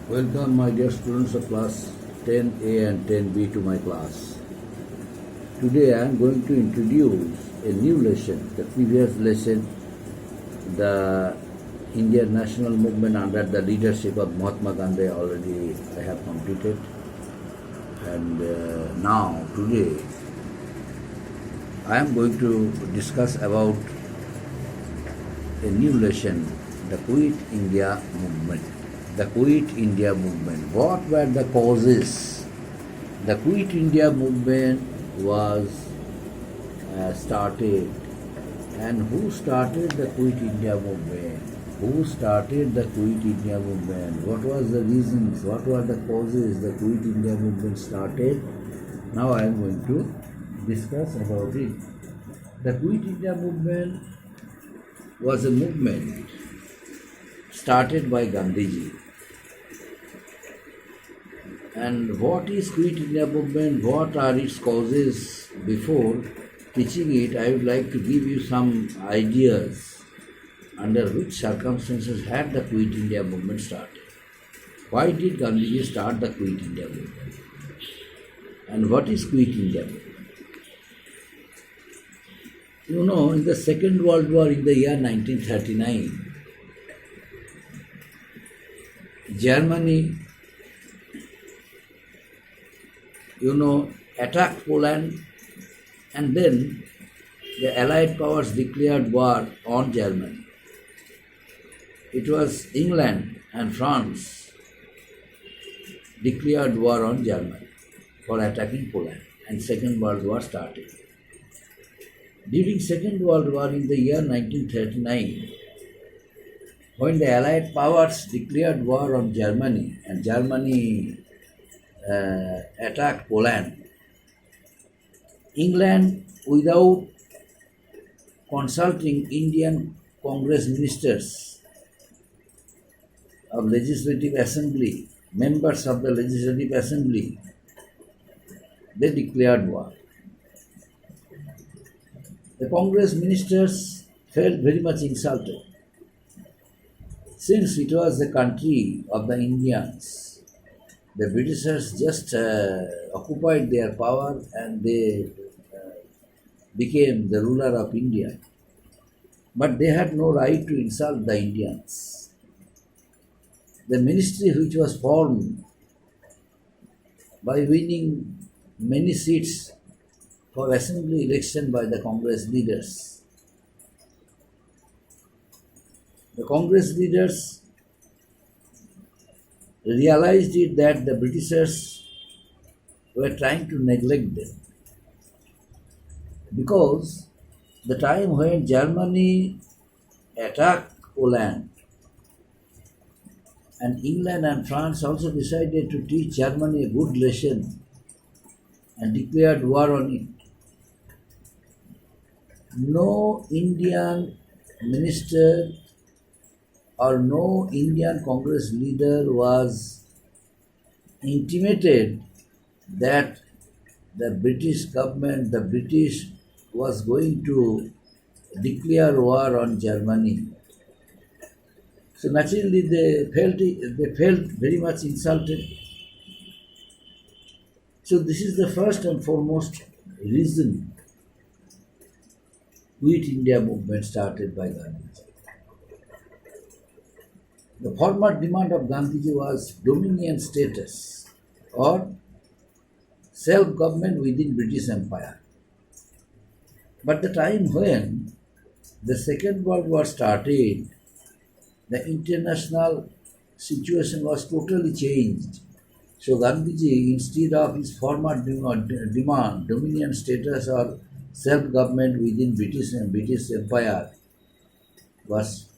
Welcome my dear students of class 10A and 10B to my class. Today I am going to introduce a new lesson. The previous lesson, the Indian national movement under the leadership of Mahatma Gandhi already I have completed. And now today I am going to discuss about a new lesson, the Quit India movement. The Quit India movement. What were the causes? The Quit India movement was started, and who started the Quit India movement? Who started the Quit India movement? What was the reasons? What were the causes the Quit India movement started? Now I am going to discuss about it. The Quit India movement was a movement started by Gandhiji. And what is Quit India movement? What are its causes? Before teaching it, I would like to give you some ideas under which circumstances had the Quit India movement started. Why did Gandhiji start the Quit India movement? And what is Quit India movement? You know, in the Second World War in the year 1939, Germany attacked Poland, and then the Allied powers declared war on Germany. It was England and France declared war on Germany for attacking Poland, and Second World War started. During Second World War in the year 1939, when the Allied powers declared war on Germany and Germany attacked Poland, England, without consulting Indian Congress ministers of Legislative Assembly, members of the Legislative Assembly, they declared war. The Congress ministers felt very much insulted, since it was the country of the Indians. The Britishers just occupied their power and they became the ruler of India. But they had no right to insult the Indians. The ministry, which was formed by winning many seats for assembly election by the Congress leaders, the Congress leaders realized it that the Britishers were trying to neglect them, because the time when Germany attacked Poland and England and France also decided to teach Germany a good lesson and declared war on it, no Indian minister or no Indian Congress leader was intimated that the British government, the British was going to declare war on Germany. So naturally they felt very much insulted. So this is the first and foremost reason Quit India movement started by Gandhiji. The former demand of Gandhiji was dominion status or self-government within British Empire. But the time when the Second World War started, the international situation was totally changed. So Gandhiji, instead of his former demand, dominion status or self-government within British Empire, was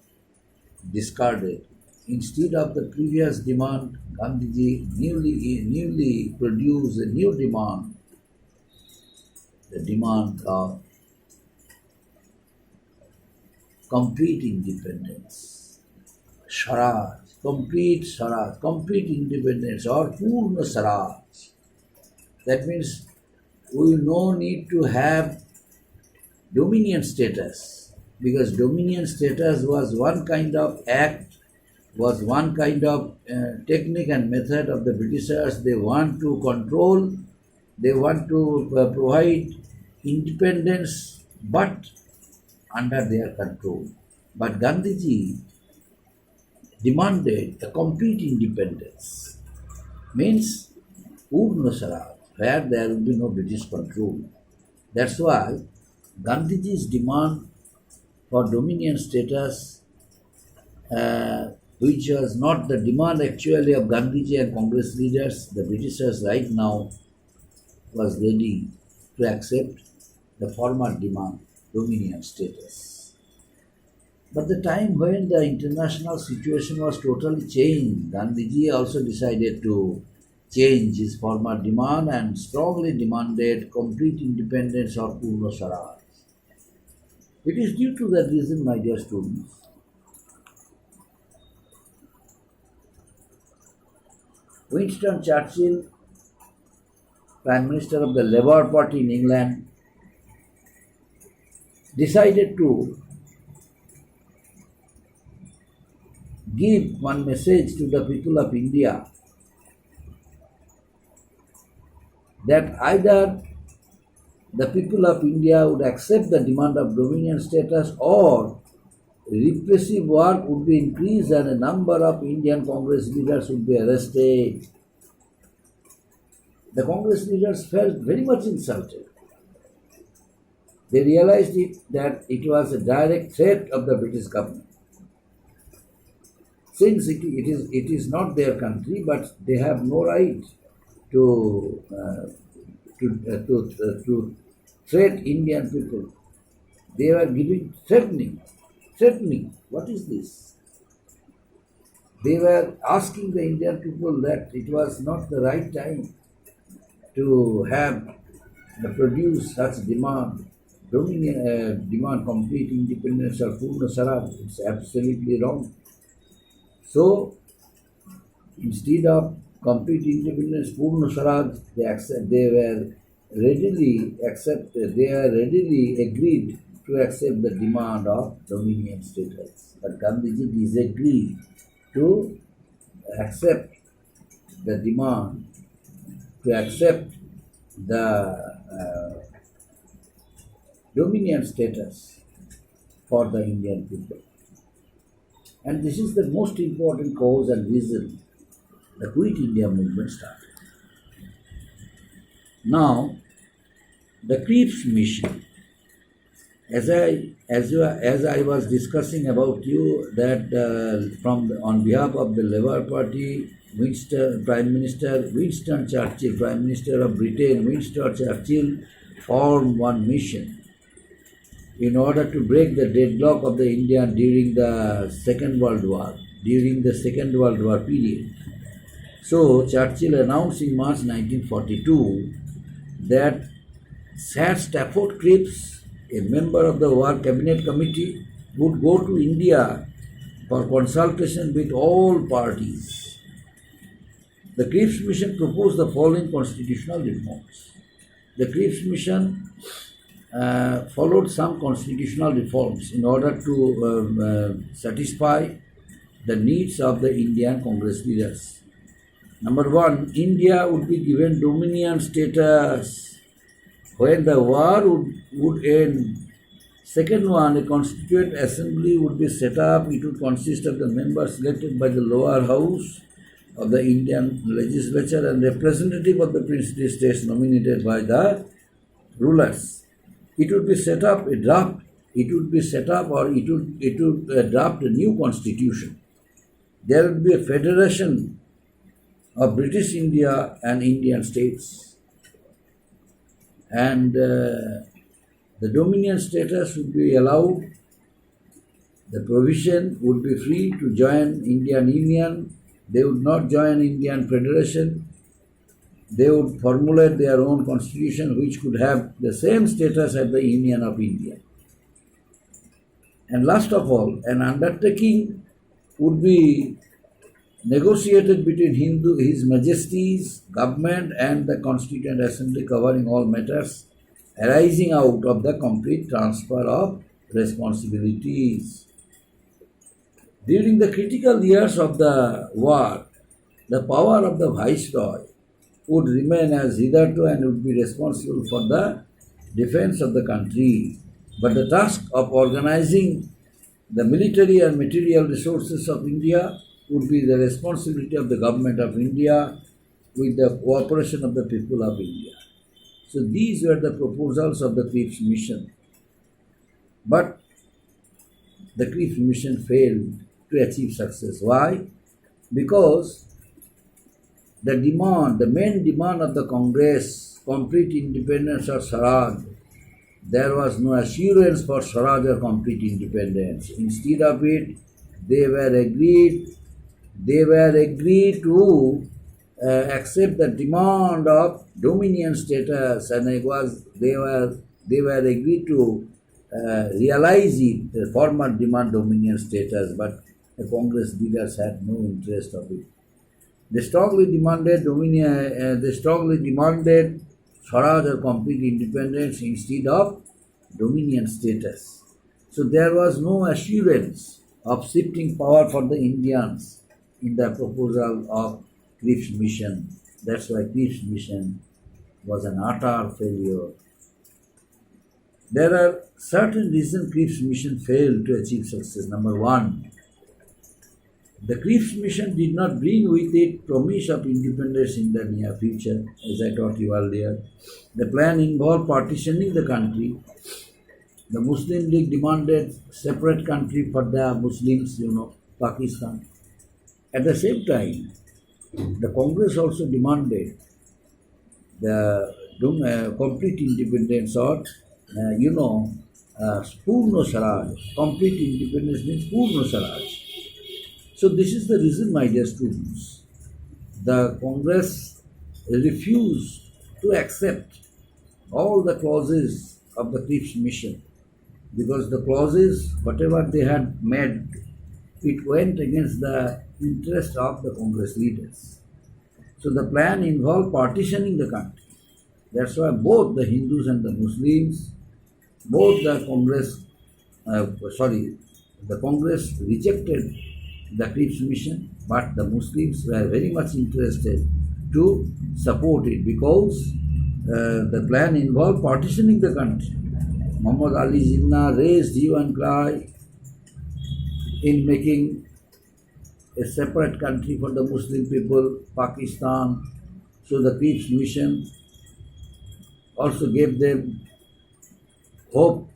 discarded. Instead of the previous demand, Gandhiji newly produced a new demand, the demand of complete independence, complete independence or Purna Swaraj. That means we no need to have dominion status, because dominion status was one kind of act was one kind of technique and method of the Britishers. They want to control, they want to provide independence, but under their control. But Gandhiji demanded a complete independence, means Purna Swaraj, where there will be no British control. That's why Gandhiji's demand for dominion status, which was not the demand actually of Gandhiji and Congress leaders, the Britishers right now was ready to accept the former demand, dominion status. But the time when the international situation was totally changed, Gandhiji also decided to change his former demand and strongly demanded complete independence of Purna Swaraj. It is due to that reason, my dear students, Winston Churchill, Prime Minister of the Labour Party in England, decided to give one message to the people of India that either the people of India would accept the demand of dominion status or repressive work would be increased and a number of Indian Congress leaders would be arrested. The Congress leaders felt very much insulted. They realized that it was a direct threat of the British government. Since it is not their country, but they have no right to threat Indian people. They were threatening. What is this? They were asking the Indian people that it was not the right time to have produce such demand, demand complete independence of Purna Swaraj. It's absolutely wrong. So, instead of complete independence, Purna Swaraj, they were readily agreed to accept the demand of dominion status. But Gandhiji disagreed to accept the demand, to accept the dominion status for the Indian people. And this is the most important cause and reason the Quit India movement started. Now, the Cripps mission, as I was discussing about you, that on behalf of the Labour Party, Prime Minister Winston Churchill, Prime Minister of Britain, Winston Churchill formed one mission in order to break the deadlock of the Indian during the Second World War, period. So Churchill announced in March 1942 that Sir Stafford Cripps, a member of the War Cabinet Committee, would go to India for consultation with all parties. The Cripps mission proposed the following constitutional reforms. The Cripps mission followed some constitutional reforms in order to satisfy the needs of the Indian Congress leaders. Number one, India would be given dominion status when the war would end. Second one, a constituent assembly would be set up. It would consist of the members elected by the lower house of the Indian legislature and representative of the princely states nominated by the rulers. It would be set up a draft. It would draft a new constitution. There would be a federation of British India and Indian states. And the dominion status would be allowed. The provision would be free to join Indian Union. They would not join Indian Federation. They would formulate their own constitution which could have the same status as the Union of India. And last of all, an undertaking would be negotiated between His Majesty's government and the Constituent Assembly covering all matters arising out of the complete transfer of responsibilities. During the critical years of the war, the power of the viceroy would remain as hitherto and would be responsible for the defense of the country. But the task of organizing the military and material resources of India would be the responsibility of the government of India with the cooperation of the people of India. So these were the proposals of the Cripps mission. But the Cripps mission failed to achieve success. Why? Because the main demand of the Congress, complete independence or Swaraj, there was no assurance for Swaraj or complete independence. Instead of it, they were agreed to accept the demand of dominion status, and they were agreed to realize it, the former demand dominion status, but the Congress leaders had no interest of it. They strongly demanded Swaraj or complete independence instead of dominion status. So there was no assurance of shifting power for the Indians in the proposal of Cripps mission. That's why Cripps mission was an utter failure. There are certain reasons Cripps mission failed to achieve success. Number one, the Cripps mission did not bring with it promise of independence in the near future, as I taught you earlier. The plan involved partitioning the country. The Muslim League demanded separate country for the Muslims, Pakistan. At the same time, the Congress also demanded the complete independence or, Purno Swaraj. Complete independence means Purno Swaraj. So this is the reason, my dear students, the Congress refused to accept all the clauses of the Cripps mission, because the clauses, whatever they had made, it went against the interest of the Congress leaders. So the plan involved partitioning the country. That's why both the Hindus and the Muslims, the Congress rejected the Cripps mission, but the Muslims were very much interested to support it because the plan involved partitioning the country. Muhammad Ali Jinnah raised hue and cry in making a separate country for the Muslim people, Pakistan. So the Cripps mission also gave them hope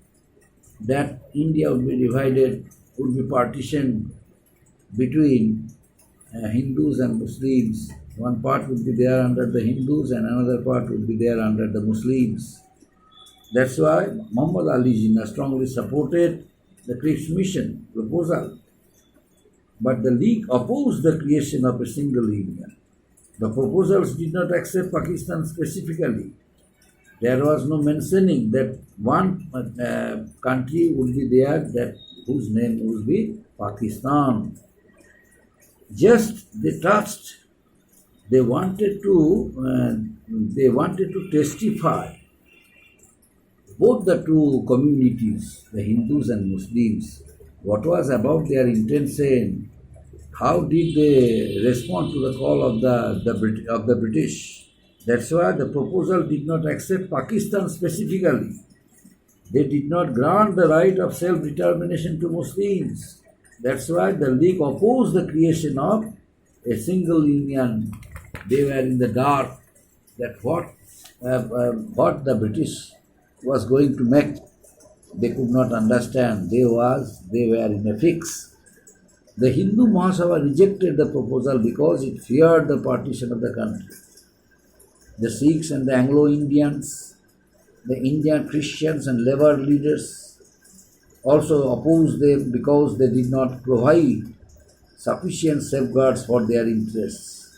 that India would be divided, would be partitioned between Hindus and Muslims. One part would be there under the Hindus and another part would be there under the Muslims. That's why Muhammad Ali Jinnah strongly supported the Cripps mission proposal. But the League opposed the creation of a single India. The proposals did not accept Pakistan specifically. There was no mentioning that one country would be there whose name would be Pakistan. Just they wanted to testify, both the two communities, the Hindus and Muslims, what was about their intention, how did they respond to the call of the British. That's why the proposal did not accept Pakistan specifically. They did not grant the right of self-determination to Muslims. That's why the League opposed the creation of a single union. They were in the dark that what the British was going to make, they could not understand. They were in a fix. The Hindu Mahasabha rejected the proposal because it feared the partition of the country. The Sikhs and the Anglo-Indians, the Indian Christians and labor leaders also opposed them because they did not provide sufficient safeguards for their interests.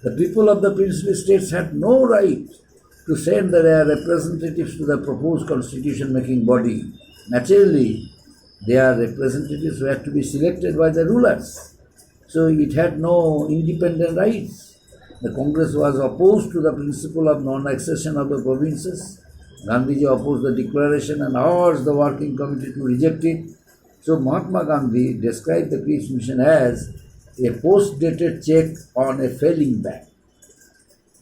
The people of the princely states had no right to send their representatives to the proposed constitution-making body. Naturally, their representatives were to be selected by the rulers. So it had no independent rights. The Congress was opposed to the principle of non-accession of the provinces. Gandhiji opposed the declaration and urged the working committee to reject it. So Mahatma Gandhi described the Kriegs Mission as a post-dated check on a failing bank.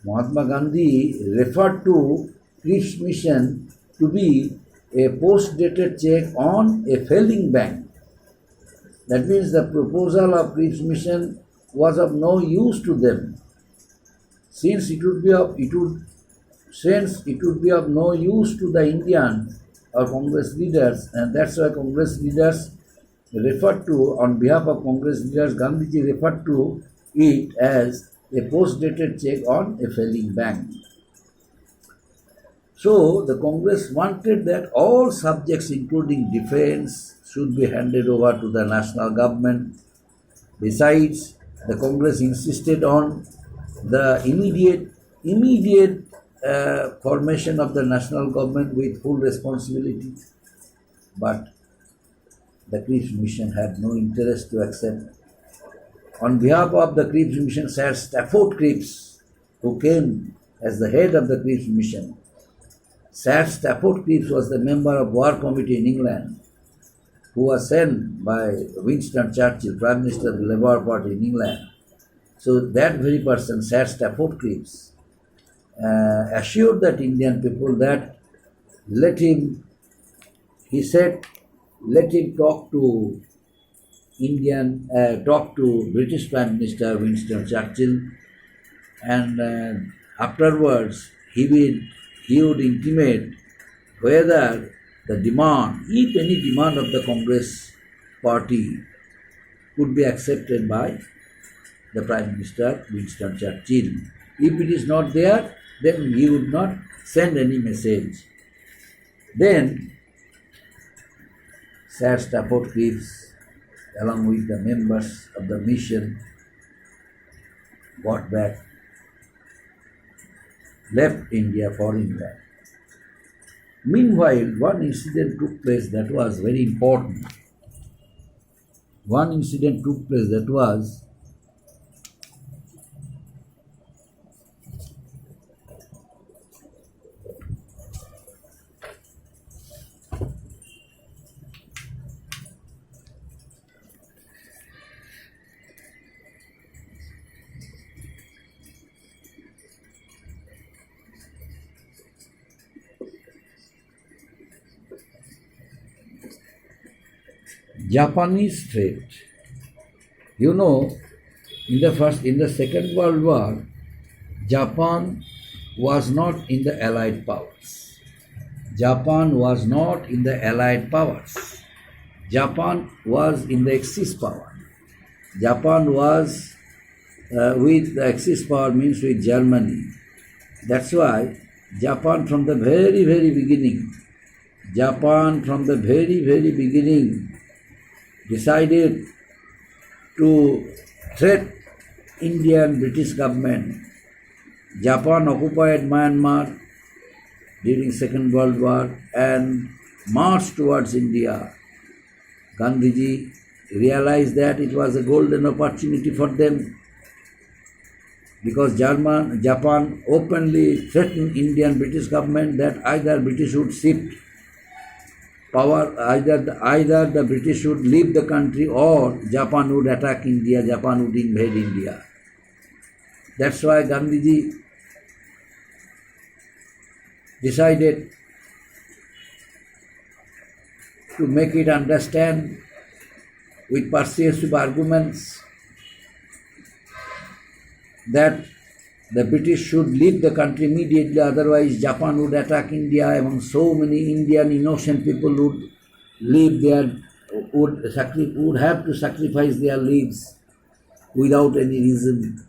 Mahatma Gandhi referred to Kriegs Mission to be a post-dated check on a failing bank. That means the proposal of Kriegs Mission was of no use to them, since it would be of no use to the Indian or Congress leaders, and that's why Congress leaders referred to, on behalf of Congress leaders, Gandhiji referred to it as a post-dated check on a failing bank. So the Congress wanted that all subjects, including defense, should be handed over to the national government. Besides, the Congress insisted on the immediate formation of the national government with full responsibility. But the Kriegs Mission had no interest to accept. On behalf of the Kriegs Mission sat Stafford Cripps, who came as the head of the Kriegs Mission. Sir Stafford Cripps was the member of War Committee in England, who was sent by Winston Churchill, Prime Minister of the Labour Party in England. So that very person, Sir Stafford Cripps, assured that Indian people that let him talk to British Prime Minister Winston Churchill, and afterwards he would intimate whether the demand, if any demand of the Congress party, could be accepted by the Prime Minister Winston Churchill. If it is not there, then he would not send any message. Then Sir Stafford Cripps, along with the members of the mission, got back, left India for England. Meanwhile, one incident took place that was very important. Japanese threat. You know, in the Second World War, Japan was not in the Allied powers. Japan was in the Axis power. Japan was with the Axis power, means with Germany. That's why Japan from the very, very beginning decided to threat Indian British government. Japan occupied Myanmar during Second World War and marched towards India. Gandhiji realized that it was a golden opportunity for them, because Japan openly threatened Indian British government that either British would shift power, either the British would leave the country or Japan would attack India, Japan would invade India. That's why Gandhiji decided to make it understand with persuasive arguments that the British should leave the country immediately, otherwise Japan would attack India, and so many Indian innocent people would would have to sacrifice their lives without any reason,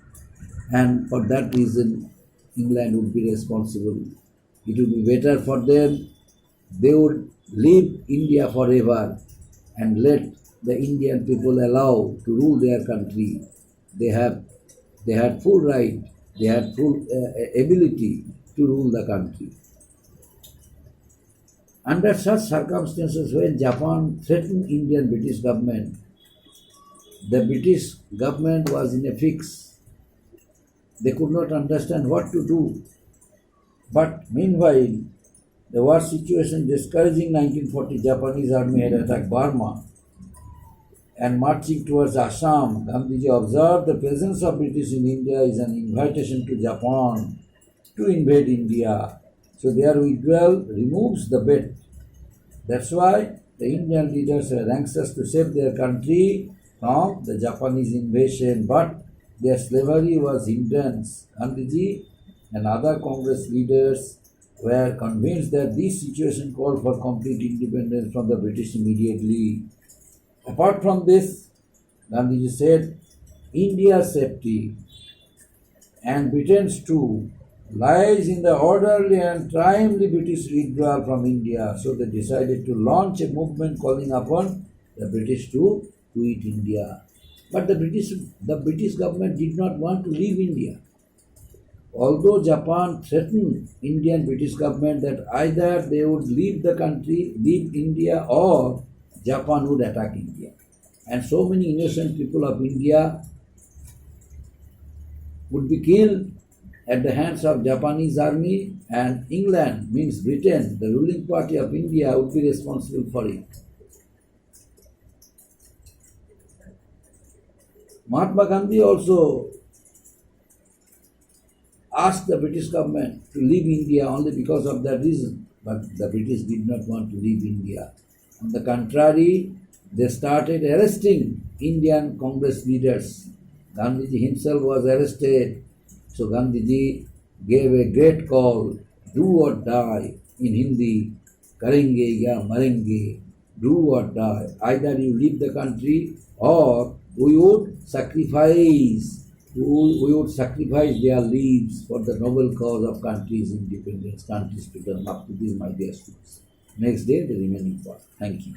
and for that reason England would be responsible. It would be better for them, they would leave India forever and let the Indian people allow to rule their country. They had full right, they had full ability to rule the country. Under such circumstances, when Japan threatened Indian British government, the British government was in a fix. They could not understand what to do. But meanwhile, the war situation discouraging 1940, Japanese army had attacked Burma. and marching towards Assam, Gandhiji observed the presence of British in India is an invitation to Japan to invade India. So their withdrawal removes the bet. That's why the Indian leaders were anxious to save their country from the Japanese invasion, but their slavery was hindrance. Gandhiji and other Congress leaders were convinced that this situation called for complete independence from the British immediately. Apart from this, Gandhiji said, India's safety and Britain's too lies in the orderly and timely British withdrawal from India. So they decided to launch a movement calling upon the British to quit India. But the British government did not want to leave India. Although Japan threatened Indian British government that either they would leave the country, leave India, or Japan would attack India. And so many innocent people of India would be killed at the hands of Japanese army, and England, means Britain, the ruling party of India, would be responsible for it. Mahatma Gandhi also asked the British government to leave India only because of that reason, but the British did not want to leave India. On the contrary, they started arresting Indian Congress leaders. Gandhiji himself was arrested. So Gandhiji gave a great call, do or die, in Hindi, karenge ya marenge, do or die. Either you leave the country or we would sacrifice their lives for the noble cause of country's independence, country's freedom. Up to this, my dear students. Next day, the remaining part. Thank you.